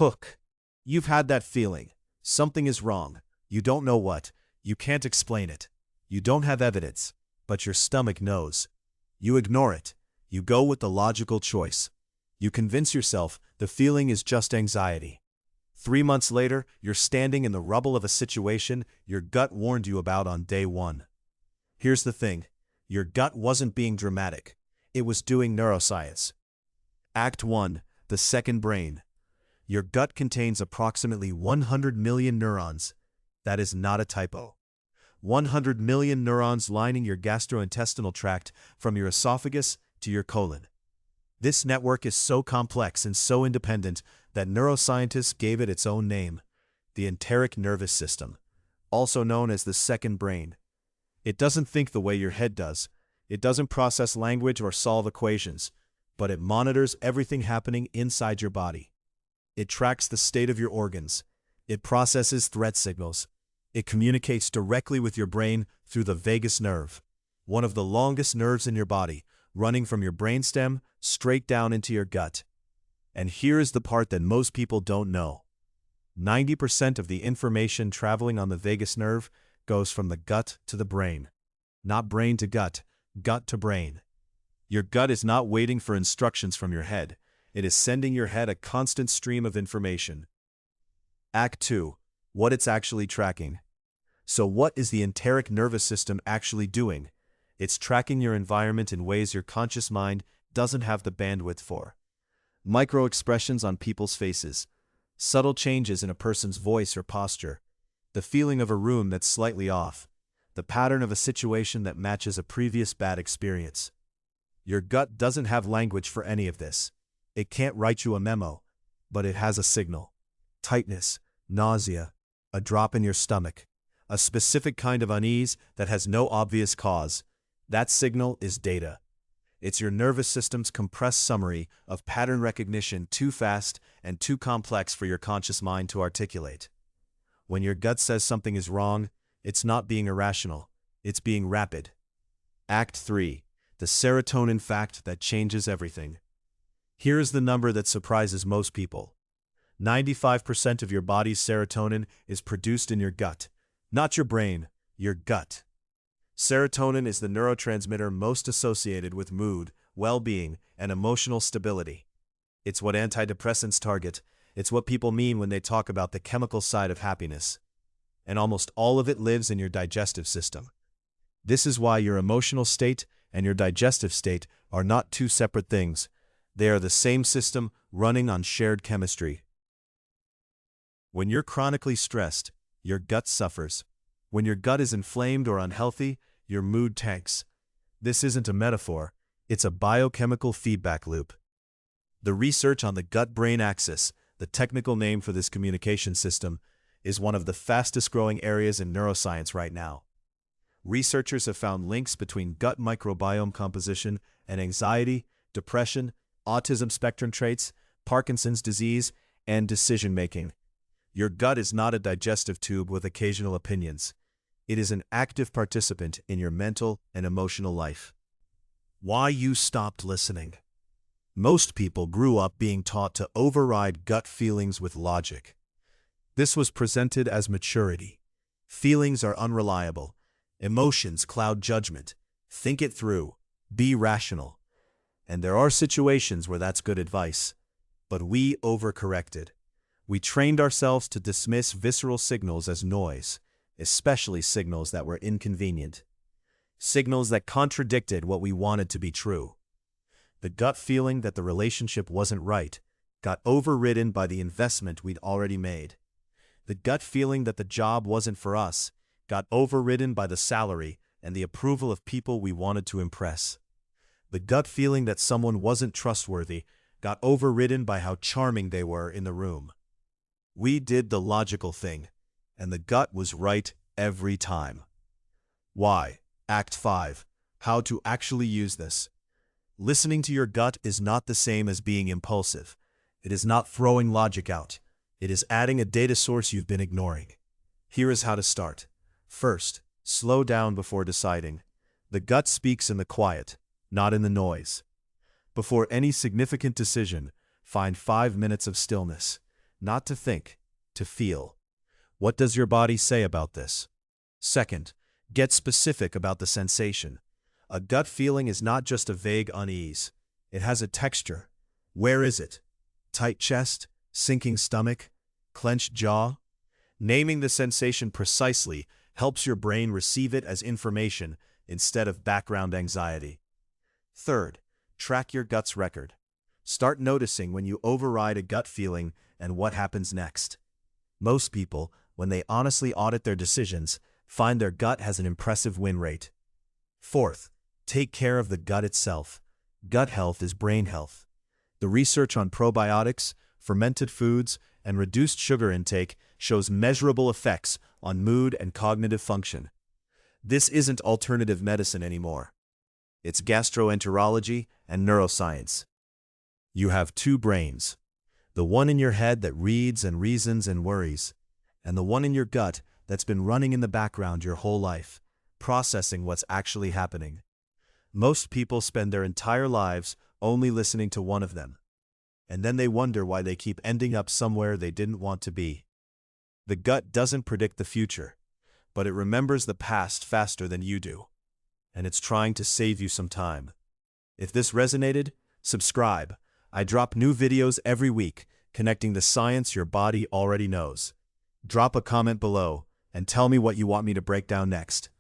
Hook. You've had that feeling. Something is wrong. You don't know what. You can't explain it. You don't have evidence, but your stomach knows. You ignore it. You go with the logical choice. You convince yourself the feeling is just anxiety. 3 months later, you're standing in the rubble of a situation your gut warned you about on day 1. Here's the thing. Your gut wasn't being dramatic. It was doing neuroscience. Act 1. The second brain. Your gut contains approximately 100 million neurons. That is not a typo. 100 million neurons lining your gastrointestinal tract from your esophagus to your colon. This network is so complex and so independent that neuroscientists gave it its own name, the enteric nervous system, also known as the second brain. It doesn't think the way your head does. It doesn't process language or solve equations, but it monitors everything happening inside your body. It tracks the state of your organs. It processes threat signals. It communicates directly with your brain through the vagus nerve, one of the longest nerves in your body, running from your brainstem straight down into your gut. And here is the part that most people don't know. 90% of the information traveling on the vagus nerve goes from the gut to the brain. Not brain to gut, gut to brain. Your gut is not waiting for instructions from your head. It is sending your head a constant stream of information. Act 2. What it's actually tracking. So what is the enteric nervous system actually doing? It's tracking your environment in ways your conscious mind doesn't have the bandwidth for. Micro-expressions on people's faces, subtle changes in a person's voice or posture, the feeling of a room that's slightly off, the pattern of a situation that matches a previous bad experience. Your gut doesn't have language for any of this. It can't write you a memo, but it has a signal. Tightness, nausea, a drop in your stomach, a specific kind of unease that has no obvious cause. That signal is data. It's your nervous system's compressed summary of pattern recognition too fast and too complex for your conscious mind to articulate. When your gut says something is wrong, it's not being irrational, it's being rapid. Act 3. The serotonin fact that changes everything. Here's the number that surprises most people. 95% of your body's serotonin is produced in your gut, not your brain, your gut. Serotonin is the neurotransmitter most associated with mood, well-being, and emotional stability. It's what antidepressants target. It's what people mean when they talk about the chemical side of happiness. And almost all of it lives in your digestive system. This is why your emotional state and your digestive state are not two separate things. They are the same system running on shared chemistry. When you're chronically stressed, your gut suffers. When your gut is inflamed or unhealthy, your mood tanks. This isn't a metaphor, it's a biochemical feedback loop. The research on the gut-brain axis, the technical name for this communication system, is one of the fastest-growing areas in neuroscience right now. Researchers have found links between gut microbiome composition and anxiety, depression, autism spectrum traits, Parkinson's disease, and decision-making. Your gut is not a digestive tube with occasional opinions. It is an active participant in your mental and emotional life. Why you stopped listening. Most people grew up being taught to override gut feelings with logic. This was presented as maturity. Feelings are unreliable. Emotions cloud judgment. Think it through. Be rational. And there are situations where that's good advice. But we overcorrected. We trained ourselves to dismiss visceral signals as noise, especially signals that were inconvenient. Signals that contradicted what we wanted to be true. The gut feeling that the relationship wasn't right got overridden by the investment we'd already made. The gut feeling that the job wasn't for us got overridden by the salary and the approval of people we wanted to impress. The gut feeling that someone wasn't trustworthy got overridden by how charming they were in the room. We did the logical thing, and the gut was right every time. Why? Act 5. How to actually use this. Listening to your gut is not the same as being impulsive. It is not throwing logic out. It is adding a data source you've been ignoring. Here is how to start. First, slow down before deciding. The gut speaks in the quiet, not in the noise. Before any significant decision, find 5 minutes of stillness. Not to think, to feel. What does your body say about this? Second, get specific about the sensation. A gut feeling is not just a vague unease. It has a texture. Where is it? Tight chest? Sinking stomach? Clenched jaw? Naming the sensation precisely helps your brain receive it as information instead of background anxiety. Third, track your gut's record. Start noticing when you override a gut feeling and what happens next. Most people, when they honestly audit their decisions, find their gut has an impressive win rate. Fourth, take care of the gut itself. Gut health is brain health. The research on probiotics, fermented foods, and reduced sugar intake shows measurable effects on mood and cognitive function. This isn't alternative medicine anymore. It's gastroenterology and neuroscience. You have two brains. The one in your head that reads and reasons and worries, and the one in your gut that's been running in the background your whole life, processing what's actually happening. Most people spend their entire lives only listening to one of them, and then they wonder why they keep ending up somewhere they didn't want to be. The gut doesn't predict the future, but it remembers the past faster than you do, and it's trying to save you some time. If this resonated, subscribe. I drop new videos every week, connecting the science your body already knows. Drop a comment below and tell me what you want me to break down next.